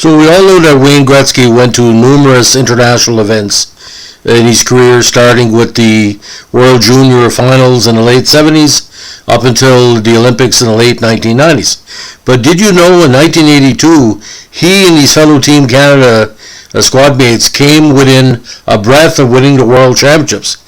So we all know that Wayne Gretzky went to numerous international events in his career, starting with the World Junior Finals in the late 70s up until the Olympics in the late 1990s. But did you know in 1982, he and his fellow Team Canada squad mates came within a breath of winning the World Championships?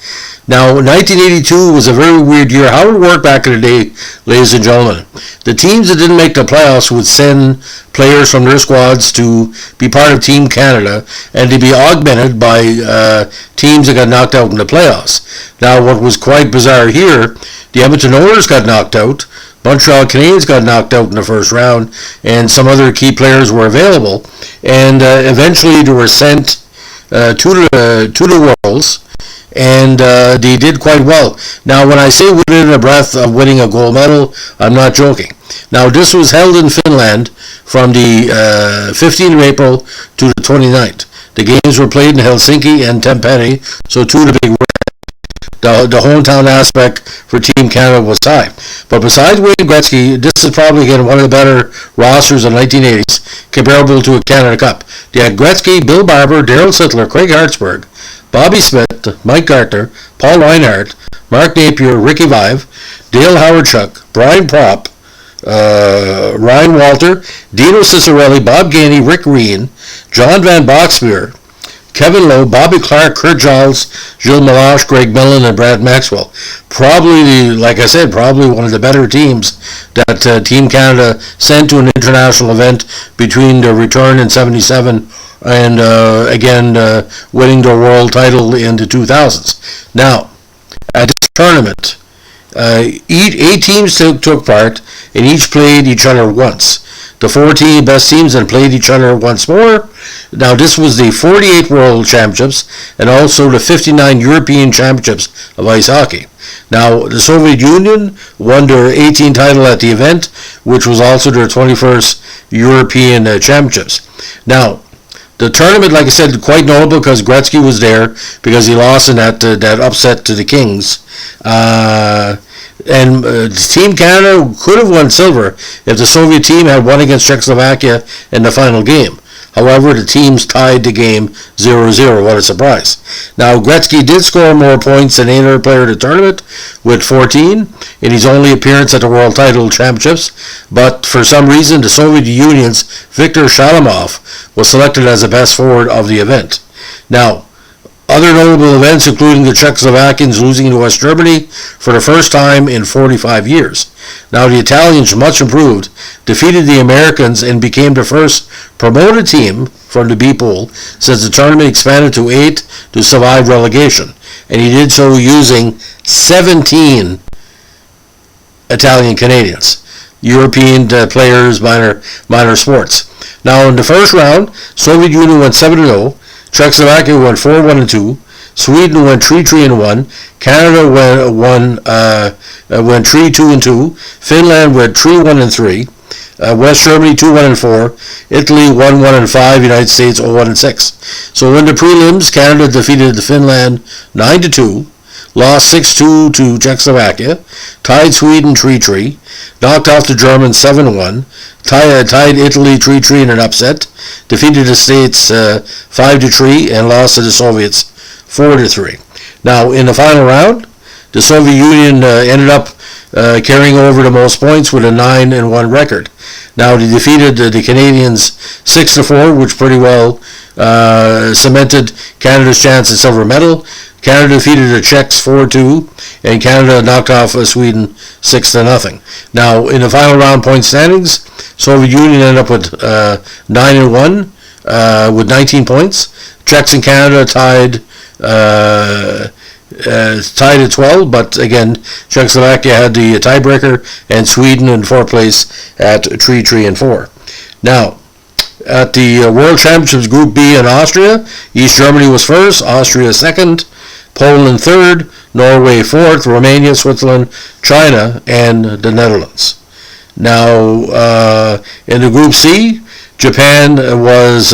Now, 1982 was a very weird year. How it worked back in the day, ladies and gentlemen, the teams that didn't make the playoffs would send players from their squads to be part of Team Canada and to be augmented by teams that got knocked out in the playoffs. Now, what was quite bizarre here, the Edmonton Oilers got knocked out, Montreal Canadiens got knocked out in the first round, and some other key players were available, and eventually they were sent to the Worlds, and they did quite well. Now, when I say within a breath of winning a gold medal, I'm not joking. Now, this was held in Finland from the 15th of April to the 29th. The games were played in Helsinki and Tampere, so two of the big the hometown aspect for Team Canada was high. But besides Wayne Gretzky, this is probably, again, one of the better rosters of the 1980s, comparable to a Canada Cup. They had Gretzky, Bill Barber, Darryl Sittler, Craig Hartsburg, Bobby Smith, Mike Gartner, Paul Reinhardt, Mark Napier, Ricky Vive, Dale Howardchuk, Brian Propp, Ryan Walter, Dino Ciccarelli, Bob Gainey, Rick Reen, John Van Boxmeer, Kevin Lowe, Bobby Clark, Kurt Giles, Gilles Melange, Greg Millen, and Brad Maxwell. Probably, like I said, probably one of the better teams that Team Canada sent to an international event between their return in '77 and again winning the world title in the 2000s. Now, at this tournament, 8 teams took part, and each played each other once. The 14 best teams then played each other once more. Now, this was the 48 World Championships and also the 59 European Championships of ice hockey. Now, the Soviet Union won their 18th title at the event, which was also their 21st European Championships. Now, the tournament, like I said, quite notable because Gretzky was there because he lost in that upset to the Kings. And Team Canada could have won silver if the Soviet team had won against Czechoslovakia in the final game. However, the teams tied the game 0-0. What a surprise. Now, Gretzky did score more points than any other player in the tournament with 14 in his only appearance at the World Title Championships, but for some reason, the Soviet Union's Viktor Shalamov was selected as the best forward of the event. Now, other notable events including the Czechoslovakians losing to West Germany for the first time in 45 years. Now, the Italians, much improved, defeated the Americans and became the first promoted team from the B pool since the tournament expanded to 8 to survive relegation. And he did so using 17 Italian Canadians, European players, minor sports. Now, in the first round, Soviet Union went 7-0. Czechoslovakia went 4-1-2. Sweden went 3-3-1. Canada went 3-2-2. Finland went 3-1-3. West Germany 2-1-4. Italy 1-1-5. United States 0-1-6. So in the prelims, Canada defeated Finland 9-2. Lost 6-2 to Czechoslovakia. Tied Sweden 3-3. Knocked off the Germans 7-1. Tied Italy 3-3 in an upset. Defeated the States 5-3 and lost to the Soviets 4-3. Now, in the final round, the Soviet Union ended up carrying over the most points with a 9-1 record. Now, they defeated the Canadians 6-4, which pretty well cemented Canada's chance at silver medal. Canada defeated the Czechs 4-2, and Canada knocked off Sweden 6-0. Now, in the final round point standings, Soviet Union ended up with 9-1 with 19 points. Czechs and Canada tied at 12, but again, Czechoslovakia had the tiebreaker, and Sweden in fourth place at 3-4. Now, at the World Championships Group B in Austria, East Germany was first, Austria second, Poland third, Norway fourth, Romania, Switzerland, China, and the Netherlands. Now, in the Group C, Japan was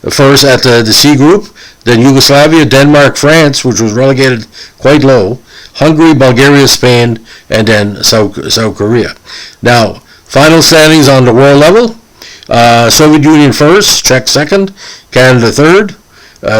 first at the C group, then Yugoslavia, Denmark, France, which was relegated quite low, Hungary, Bulgaria, Spain, and then South Korea. Now, final standings on the world level. Soviet Union first, Czechs second, Canada third,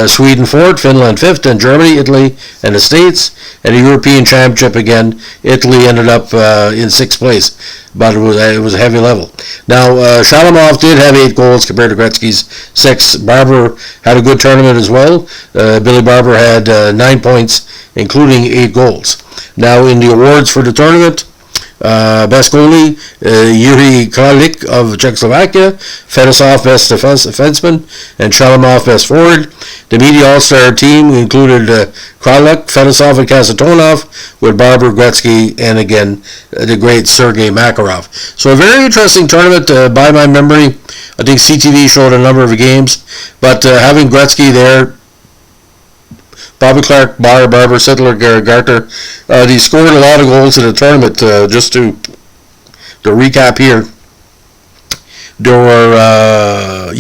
Sweden fourth, Finland fifth, and Germany, Italy, and the States. And the European Championship again, Italy ended up in sixth place, but it was a heavy level. Now, Shalamov did have 8 goals compared to Gretzky's 6. Barber had a good tournament as well. Billy Barber had 9 points, including 8 goals. Now, in the awards for the tournament, best goalie, Yuri Kralik of Czechoslovakia, Fedosov best defenseman, and Shalamov best forward. The media all-star team included Kralik, Fedosov, and Kasatonov, with Barber, Gretzky, and again the great Sergei Makarov. So a very interesting tournament by my memory. I think CTV showed a number of games, but having Gretzky there, Bobby Clark, Barber, Sittler, Garter, they scored a lot of goals in the tournament. Just to recap here, there were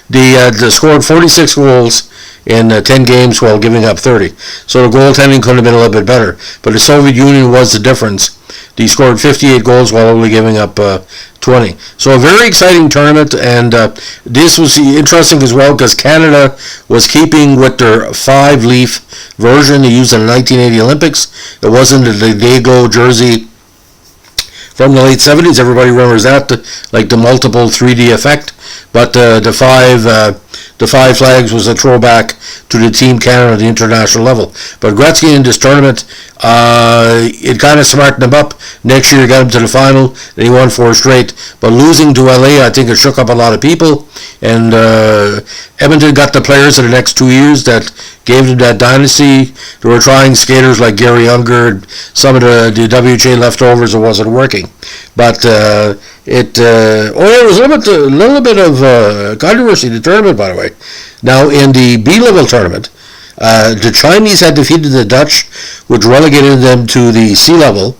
they scored 46 goals in 10 games while giving up 30. So the goaltending could have been a little bit better, but the Soviet Union was the difference. They scored 58 goals while only giving up 20. So a very exciting tournament, and this was interesting as well because Canada was keeping with their 5-leaf version they used in the 1980 Olympics. It wasn't the Dago jersey from the late 70s. Everybody remembers that, like the multiple 3D effect. But the five flags was a throwback to the Team Canada at the international level. But Gretzky in this tournament, it kind of smartened him up. Next year he got him to the final, and he won 4 straight. But losing to LA, I think it shook up a lot of people. And Edmonton got the players in the next 2 years that gave them that dynasty. They were trying skaters like Gary Unger and some of the WHA leftovers. It wasn't working. But it was a little bit of controversy in the tournament, by the way. Now, in the B-level tournament, the Chinese had defeated the Dutch, which relegated them to the C-level,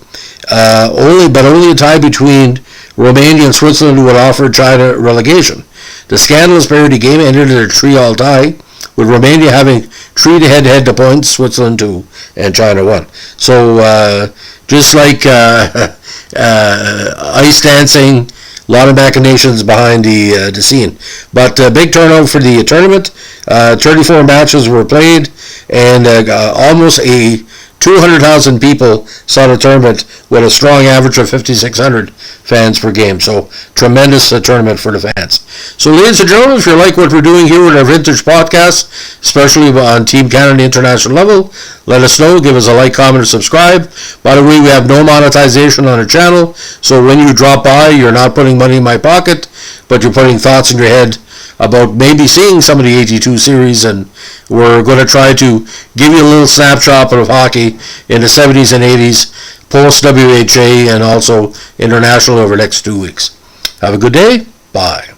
only a tie between Romania and Switzerland would offer China relegation. The scandalous parity game ended in a 3-all tie, with Romania having 3 head-to-head to points, Switzerland 2, and China 1. So, just like ice dancing, a lot of machinations behind the scene. But big turnout for the tournament. 34 matches were played, and almost 200,000 people saw the tournament with a strong average of 5,600 fans per game. So tremendous tournament for the fans. So ladies and gentlemen, if you like what we're doing here with our Vintage Podcast, especially on Team Canada international level, let us know. Give us a like, comment, and subscribe. By the way, we have no monetization on our channel, so when you drop by, you're not putting money in my pocket, but you're putting thoughts in your head about maybe seeing some of the 82 series, and we're going to try to give you a little snapshot of hockey in the 70s and 80s, post-WHA, and also international over the next 2 weeks. Have a good day. Bye.